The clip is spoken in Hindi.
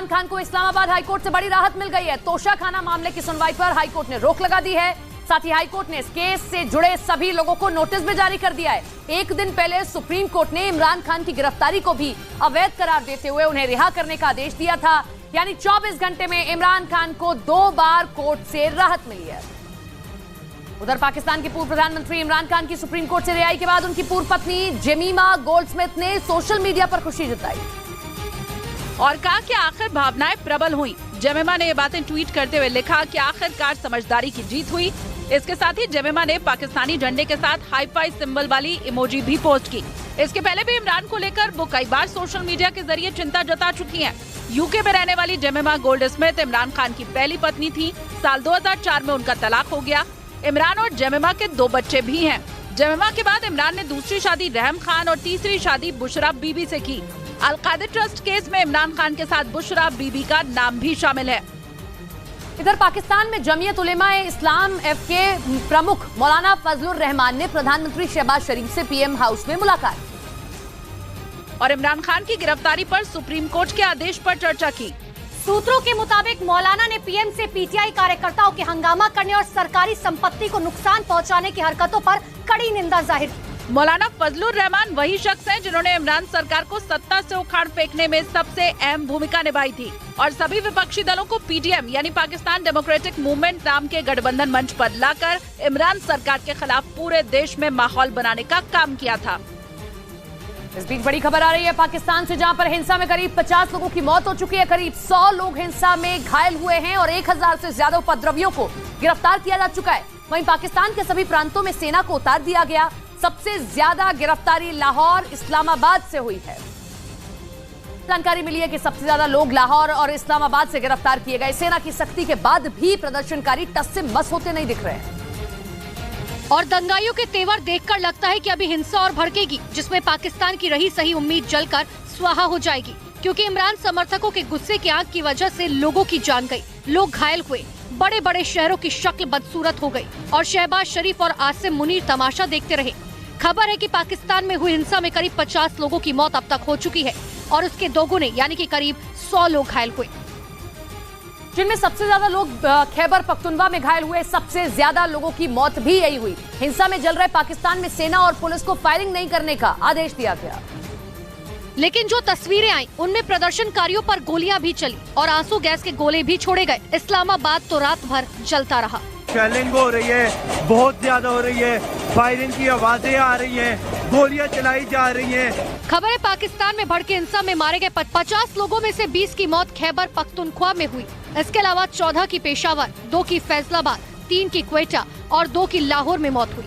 इमरान खान को इस्लामाबाद हाईकोर्ट से बड़ी राहत मिल गई है। तोशा खाना मामले की सुनवाई पर हाईकोर्ट ने रोक लगा दी है। साथ ही हाईकोर्ट ने इस केस से जुड़े सभी लोगों को नोटिस भी जारी कर दिया है। एक दिन पहले सुप्रीम कोर्ट ने इमरान खान की गिरफ्तारी को भी अवैध करार देते हुए उन्हें रिहा करने का आदेश दिया था। यानी 24 घंटे में इमरान खान को 2 बार कोर्ट से राहत मिली है। उधर पाकिस्तान के पूर्व प्रधानमंत्री इमरान खान की सुप्रीम कोर्ट से रिहाई के बाद उनकी पूर्व पत्नी जेमिमा गोल्डस्मिथ ने सोशल मीडिया पर खुशी जताई और कहा कि आखिर भावनाएं प्रबल हुई। जेमिमा ने ये बातें ट्वीट करते हुए लिखा कि आखिरकार समझदारी की जीत हुई। इसके साथ ही जेमिमा ने पाकिस्तानी झंडे के साथ हाई-फाई सिंबल वाली इमोजी भी पोस्ट की। इसके पहले भी इमरान को लेकर वो कई बार सोशल मीडिया के जरिए चिंता जता चुकी हैं। यूके में रहने वाली जेमिमा गोल्डस्मिथ इमरान खान की पहली पत्नी थी। साल 2004 में उनका तलाक हो गया। इमरान और जेमिमा के 2 बच्चे भी हैं। जेमिमा के बाद इमरान ने दूसरी शादी रहम खान और तीसरी शादी बुशरा बीबी से की। अल-कायदा ट्रस्ट केस में इमरान खान के साथ बुशरा बीबी का नाम भी शामिल है। इधर पाकिस्तान में जमीयत उलेमा-ए इस्लाम एफ के प्रमुख मौलाना फजलुर रहमान ने प्रधानमंत्री शहबाज शरीफ से पीएम हाउस में मुलाकात और इमरान खान की गिरफ्तारी पर सुप्रीम कोर्ट के आदेश पर चर्चा की। सूत्रों के मुताबिक मौलाना ने पीएम से पीटीआई कार्यकर्ताओं के हंगामा करने और सरकारी संपत्ति को नुकसान पहुंचाने की हरकतों पर कड़ी निंदा जाहिर की। मौलाना फजलुर रहमान वही शख्स हैं जिन्होंने इमरान सरकार को सत्ता से उखाड़ फेंकने में सबसे अहम भूमिका निभाई थी और सभी विपक्षी दलों को पीडीएम यानी पाकिस्तान डेमोक्रेटिक मूवमेंट नाम के गठबंधन मंच पर लाकर इमरान सरकार के खिलाफ पूरे देश में माहौल बनाने का काम किया था। इस बीच बड़ी खबर आ रही है पाकिस्तान से, जहां पर हिंसा में करीब 50 लोगों की मौत हो चुकी है। करीब 100 लोग हिंसा में घायल हुए हैं और 1000 से ज्यादा उपद्रवियों को गिरफ्तार किया जा चुका है। वहीं पाकिस्तान के सभी प्रांतों में सेना को उतार दिया गया। सबसे ज्यादा गिरफ्तारी लाहौर इस्लामाबाद से हुई है। जानकारी मिली है कि सबसे ज्यादा लोग लाहौर और इस्लामाबाद से गिरफ्तार किए गए। सेना की सख्ती के बाद भी प्रदर्शनकारी टस से मस होते नहीं दिख रहे हैं और दंगाइयों के तेवर देखकर लगता है कि अभी हिंसा और भड़केगी, जिसमें पाकिस्तान की रही सही उम्मीद जलकर स्वाहा हो जाएगी। क्योंकि इमरान समर्थकों के गुस्से की आग की वजह से लोगों की जान गई, लोग घायल हुए, बड़े बड़े शहरों की शक्ल बदसूरत हो गई और शहबाज शरीफ और आसिम मुनीर तमाशा देखते रहे। खबर है कि पाकिस्तान में हुई हिंसा में करीब 50 लोगों की मौत अब तक हो चुकी है और उसके दोगुने यानी कि करीब 100 लोग घायल हुए, जिनमें सबसे ज्यादा लोग खैबर पख्तूनख्वा में घायल हुए। सबसे ज्यादा लोगों की मौत भी यही हुई। हिंसा में जल रहे पाकिस्तान में सेना और पुलिस को फायरिंग नहीं करने का आदेश दिया गया, लेकिन जो तस्वीरें आई उनमें प्रदर्शनकारियों पर गोलियां भी चली और आंसू गैस के गोले भी छोड़े गए। इस्लामाबाद तो रात भर जलता रहा। शेलिंग हो रही है, बहुत ज्यादा हो रही है, फायरिंग की आवाजें आ रही हैं, गोलियां चलाई जा रही हैं। खबर है पाकिस्तान में भड़के हिंसा में मारे गए 50 लोगों में से 20 की मौत खैबर पख्तूनख्वा में हुई। इसके अलावा 14 की पेशावर, 2 की फैसलाबाद, 3 की क्वेटा और 2 की लाहौर में मौत हुई।